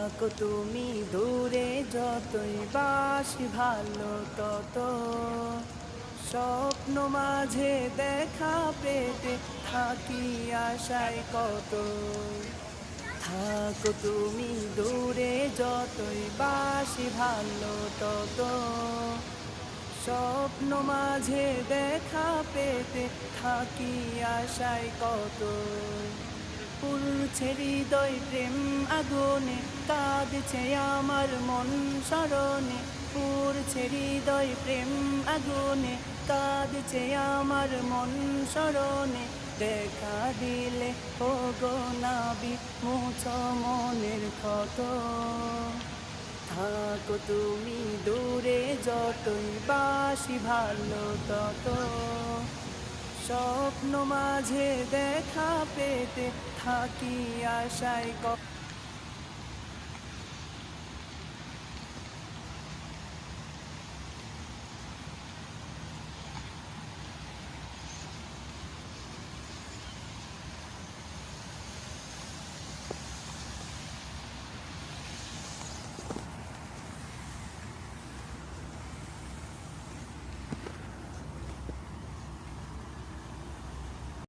থাকো তুমি দূরে যতই বাসি ভালো তত স্বপ্ন মাঝে দেখা পেতে থাকি আশায় কত। থাকো তুমি দূরে যতই বাসি ভালো তত স্বপ্ন মাঝে দেখা পেতে থাকি আশায় কত। পুলছে হৃদয় প্রেম আগুনে কাঁদছে আমার মন স্মরণে। পুরছে হৃদয় প্রেম আগুনে কাঁদছে আমার মন স্মরণে। দেখা দিলে ও গো নাবি মুছো মনের ক্ষত। থাকো তুমি দূরে যতই বাসি ভালো তত স্বপ্ন মাঝে দেখা পেতে থাকি আশায়